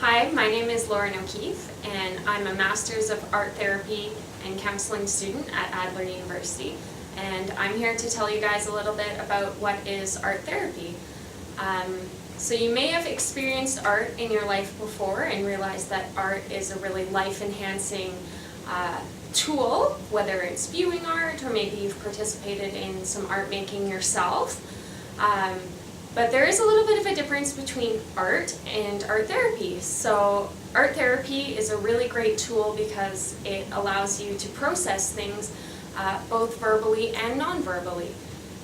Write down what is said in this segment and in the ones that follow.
Hi, my name is Lauren O'Keefe, and I'm a Master's of Art Therapy and Counseling student at Adler University. And I'm here to tell you guys a little bit about what is art therapy. So you may have experienced art in your life before and realized that art is a really life-enhancing tool, whether it's viewing art or maybe you've participated in some art making yourself. But there is a little bit of a difference between art and art therapy. So art therapy is a really great tool because it allows you to process things both verbally and non-verbally.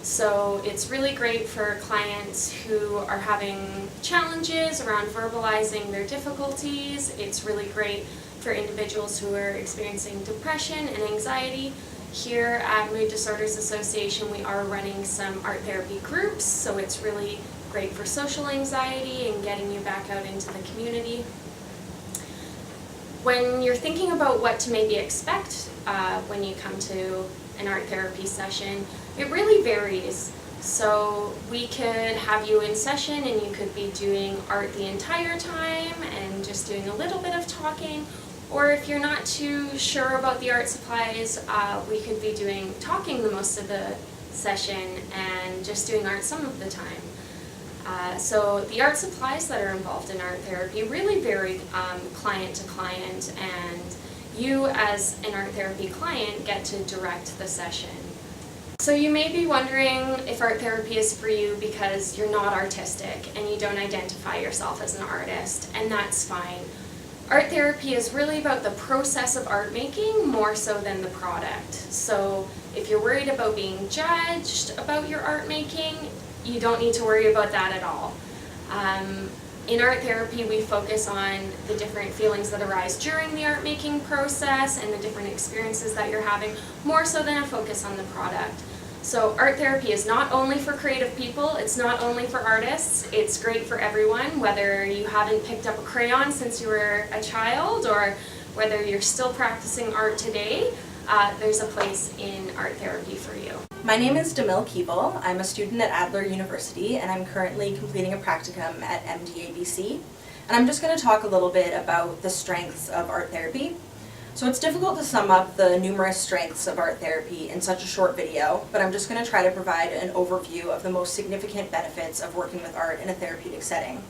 So it's really great for clients who are having challenges around verbalizing their difficulties. It's really great for individuals who are experiencing depression and anxiety. Here at Mood Disorders Association, we are running some art therapy groups, so it's really great for social anxiety and getting you back out into the community. When you're thinking about what to maybe expect when you come to an art therapy session, it really varies. So we could have you in session and you could be doing art the entire time and just doing a little bit of talking. Or if you're not too sure about the art supplies, we could be doing talking the most of the session and just doing art some of the time. So the art supplies that are involved in art therapy really vary client to client, and you as an art therapy client get to direct the session. So you may be wondering if art therapy is for you because you're not artistic and you don't identify yourself as an artist, and that's fine. Art therapy is really about the process of art making more so than the product. So if you're worried about being judged about your art making, you don't need to worry about that at all. In art therapy, we focus on the different feelings that arise during the art making process and the different experiences that you're having, more so than a focus on the product. So art therapy is not only for creative people, it's not only for artists, it's great for everyone, whether you haven't picked up a crayon since you were a child or whether you're still practicing art today, there's a place in art therapy for you. My name is Demille Keeble. I'm a student at Adler University and I'm currently completing a practicum at MDABC. And I'm just going to talk a little bit about the strengths of art therapy. So it's difficult to sum up the numerous strengths of art therapy in such a short video, but I'm just going to try to provide an overview of the most significant benefits of working with art in a therapeutic setting.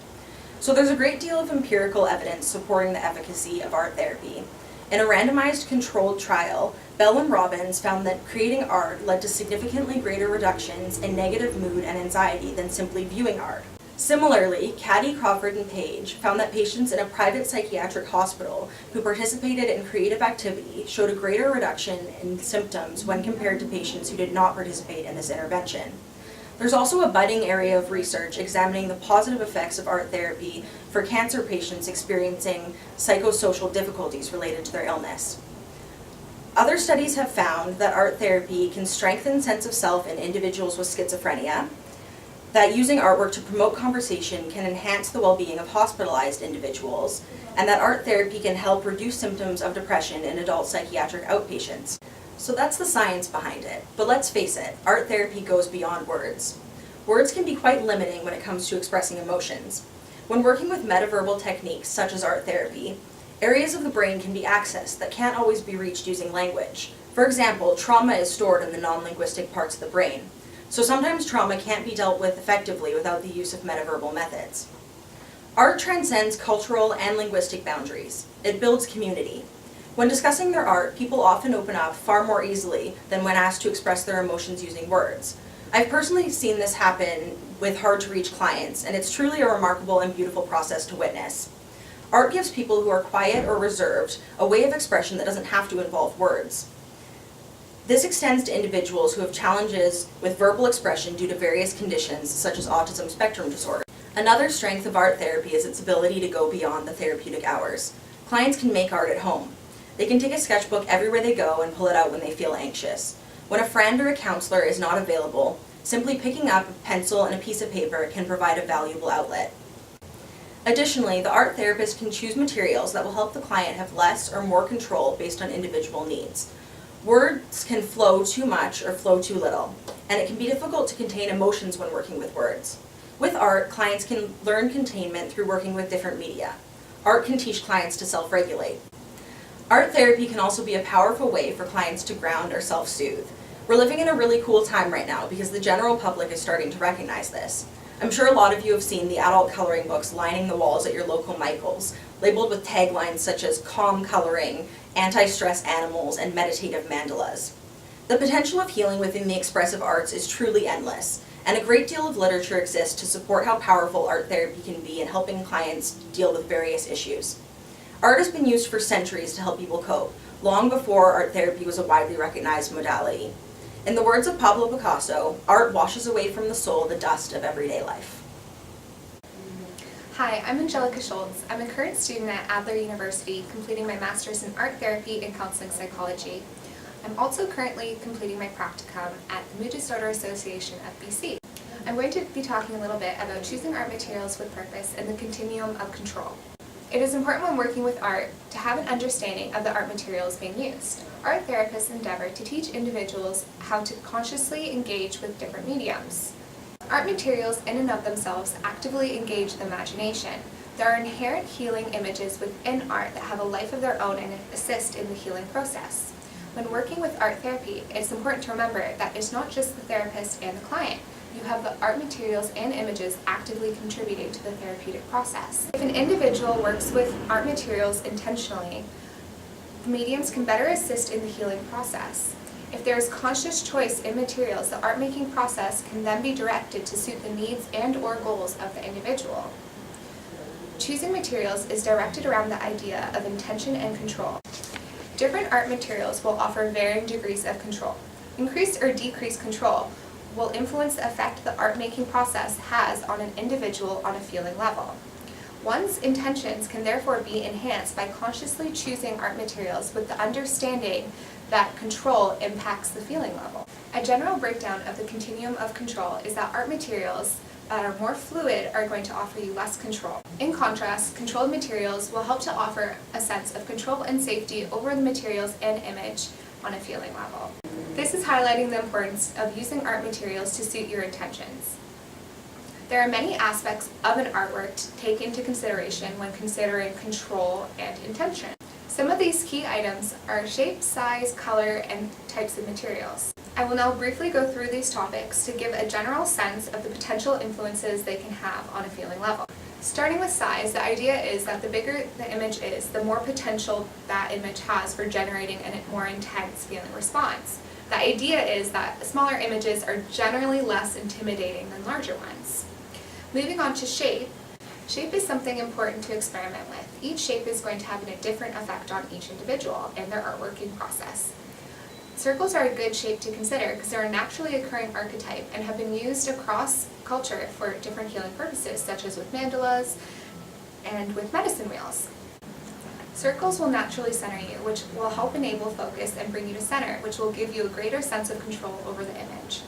So there's a great deal of empirical evidence supporting the efficacy of art therapy. In a randomized controlled trial, Bell and Robbins found that creating art led to significantly greater reductions in negative mood and anxiety than simply viewing art. Similarly, Caddy, Crawford, and Page found that patients in a private psychiatric hospital who participated in creative activity showed a greater reduction in symptoms when compared to patients who did not participate in this intervention. There's also a budding area of research examining the positive effects of art therapy for cancer patients experiencing psychosocial difficulties related to their illness. Other studies have found that art therapy can strengthen sense of self in individuals with schizophrenia, that using artwork to promote conversation can enhance the well-being of hospitalized individuals, and that art therapy can help reduce symptoms of depression in adult psychiatric outpatients. So that's the science behind it, but let's face it, art therapy goes beyond words. Words can be quite limiting when it comes to expressing emotions. When working with metaverbal techniques such as art therapy, areas of the brain can be accessed that can't always be reached using language. For example, trauma is stored in the non-linguistic parts of the brain. So sometimes trauma can't be dealt with effectively without the use of metaverbal methods. Art transcends cultural and linguistic boundaries. It builds community. When discussing their art, people often open up far more easily than when asked to express their emotions using words. I've personally seen this happen with hard-to-reach clients, and it's truly a remarkable and beautiful process to witness. Art gives people who are quiet or reserved a way of expression that doesn't have to involve words. This extends to individuals who have challenges with verbal expression due to various conditions such as autism spectrum disorder. Another strength of art therapy is its ability to go beyond the therapeutic hours. Clients can make art at home. They can take a sketchbook everywhere they go and pull it out when they feel anxious. When a friend or a counselor is not available, simply picking up a pencil and a piece of paper can provide a valuable outlet. Additionally, the art therapist can choose materials that will help the client have less or more control based on individual needs. Words can flow too much or flow too little, and it can be difficult to contain emotions when working with words. With art, clients can learn containment through working with different media. art can teach clients to self-regulate. Art therapy can also be a powerful way for clients to ground or self-soothe. We're living in a really cool time right now because the general public is starting to recognize this. I'm sure a lot of you have seen the adult coloring books lining the walls at your local Michaels, labeled with taglines such as calm coloring, anti-stress animals, and meditative mandalas. The potential of healing within the expressive arts is truly endless, and a great deal of literature exists to support how powerful art therapy can be in helping clients deal with various issues. Art has been used for centuries to help people cope, long before art therapy was a widely recognized modality. In the words of Pablo Picasso, art washes away from the soul the dust of everyday life. Hi, I'm Angelica Schultz. I'm a current student at Adler University, completing my master's in art therapy and counseling psychology. I'm also currently completing my practicum at the Mood Disorder Association of BC. I'm going to be talking a little bit about choosing art materials with purpose and the continuum of control. It is important when working with art to have an understanding of the art materials being used. Art therapists endeavor to teach individuals how to consciously engage with different mediums. Art materials in and of themselves actively engage the imagination. There are inherent healing images within art that have a life of their own and assist in the healing process. When working with art therapy, it's important to remember that it's not just the therapist and the client. You have the art materials and images actively contributing to the therapeutic process. If an individual works with art materials intentionally, the mediums can better assist in the healing process. If there is conscious choice in materials, the art-making process can then be directed to suit the needs and/or goals of the individual. Choosing materials is directed around the idea of intention and control. Different art materials will offer varying degrees of control. Increased or decreased control will influence the effect the art-making process has on an individual on a feeling level. One's intentions can therefore be enhanced by consciously choosing art materials with the understanding that control impacts the feeling level. A general breakdown of the continuum of control is that art materials that are more fluid are going to offer you less control. In contrast, controlled materials will help to offer a sense of control and safety over the materials and image on a feeling level. This is highlighting the importance of using art materials to suit your intentions. There are many aspects of an artwork to take into consideration when considering control and intention. Some of these key items are shape, size, color, and types of materials. I will now briefly go through these topics to give a general sense of the potential influences they can have on a feeling level. Starting with size, the idea is that the bigger the image is, the more potential that image has for generating a more intense feeling response. The idea is that smaller images are generally less intimidating than larger ones. Moving on to shape. Shape is something important to experiment with. Each shape is going to have a different effect on each individual and their artworking process. Circles are a good shape to consider because they're a naturally occurring archetype and have been used across culture for different healing purposes, such as with mandalas and with medicine wheels. Circles will naturally center you, which will help enable focus and bring you to center, which will give you a greater sense of control over the image.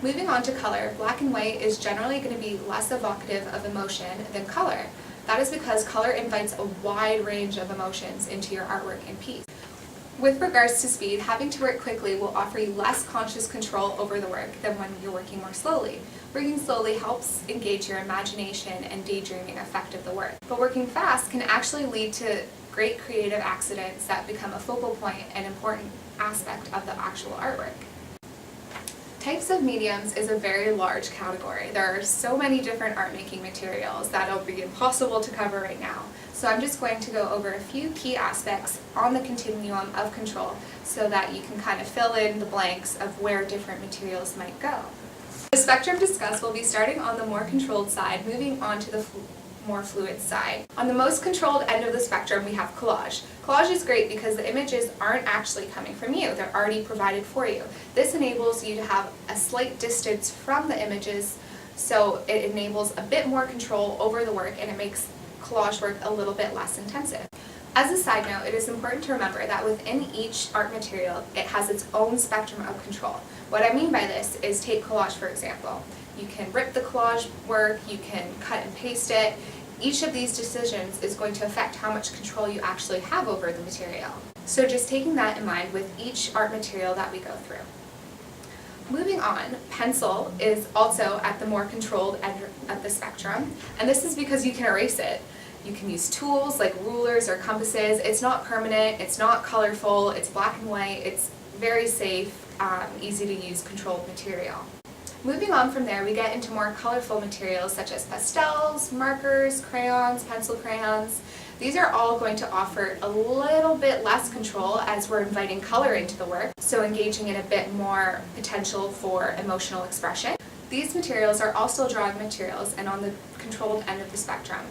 Moving on to color, black and white is generally going to be less evocative of emotion than color. That is because color invites a wide range of emotions into your artwork and piece. With regards to speed, having to work quickly will offer you less conscious control over the work than when you're working more slowly. Working slowly helps engage your imagination and daydreaming effect of the work. But working fast can actually lead to great creative accidents that become a focal point and important aspect of the actual artwork. Types of mediums is a very large category. There are so many different art-making materials that it'll be impossible to cover right now. So I'm just going to go over a few key aspects on the continuum of control so that you can kind of fill in the blanks of where different materials might go. The spectrum discussed will be starting on the more controlled side, moving on to the more fluid side. On the most controlled end of the spectrum, we have collage. Collage is great because the images aren't actually coming from you, they're already provided for you. This enables you to have a slight distance from the images, so it enables a bit more control over the work and it makes collage work a little bit less intensive. As a side note, it is important to remember that within each art material, it has its own spectrum of control. What I mean by this is take collage for example. You can rip the collage work, you can cut and paste it. Each of these decisions is going to affect how much control you actually have over the material. So just taking that in mind with each art material that we go through. Moving on, pencil is also at the more controlled end of the spectrum, and this is because you can erase it. You can use tools like rulers or compasses. It's not permanent, it's not colorful, it's black and white, it's very safe, easy to use controlled material. Moving on from there, we get into more colorful materials such as pastels, markers, crayons, pencil crayons. These are all going to offer a little bit less control as we're inviting color into the work, so engaging in a bit more potential for emotional expression. These materials are also drawing materials and on the controlled end of the spectrum.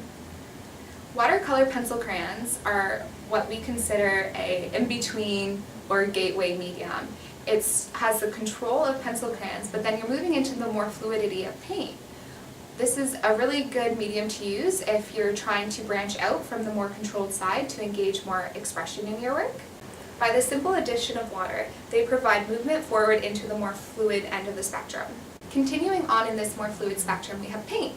Watercolor pencil crayons are what we consider a in-between or gateway medium. It has the control of pencil crayons, but then you're moving into the more fluidity of paint. This is a really good medium to use if you're trying to branch out from the more controlled side to engage more expression in your work. By the simple addition of water, they provide movement forward into the more fluid end of the spectrum. Continuing on in this more fluid spectrum, we have paint.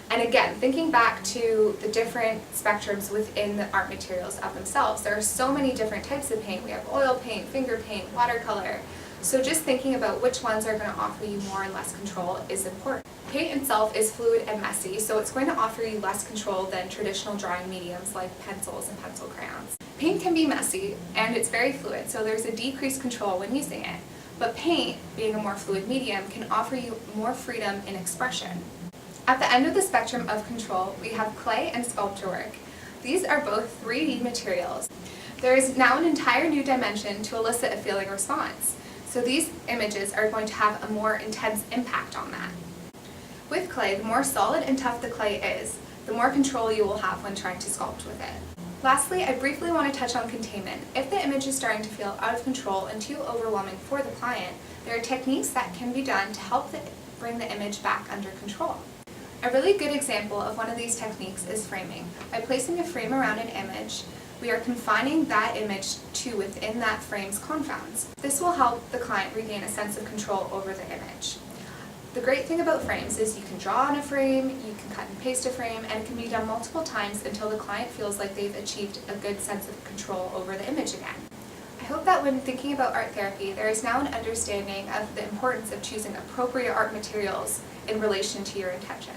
And again, thinking back to the different spectrums within the art materials of themselves, there are so many different types of paint. We have oil paint, finger paint, watercolor. So just thinking about which ones are going to offer you more and less control is important. Paint itself is fluid and messy, so it's going to offer you less control than traditional drawing mediums like pencils and pencil crayons. Paint can be messy and it's very fluid, so there's a decreased control when using it. But paint, being a more fluid medium, can offer you more freedom in expression. At the end of the spectrum of control, we have clay and sculpture work. These are both 3D materials. There is now an entire new dimension to elicit a feeling response. So these images are going to have a more intense impact on that. With clay, the more solid and tough the clay is, the more control you will have when trying to sculpt with it. Lastly, I briefly want to touch on containment. If the image is starting to feel out of control and too overwhelming for the client, there are techniques that can be done to help bring the image back under control. A really good example of one of these techniques is framing. By placing a frame around an image, we are confining that image to within that frame's confines. This will help the client regain a sense of control over the image. The great thing about frames is you can draw on a frame, you can cut and paste a frame, and it can be done multiple times until the client feels like they've achieved a good sense of control over the image again. I hope that when thinking about art therapy, there is now an understanding of the importance of choosing appropriate art materials in relation to your intention.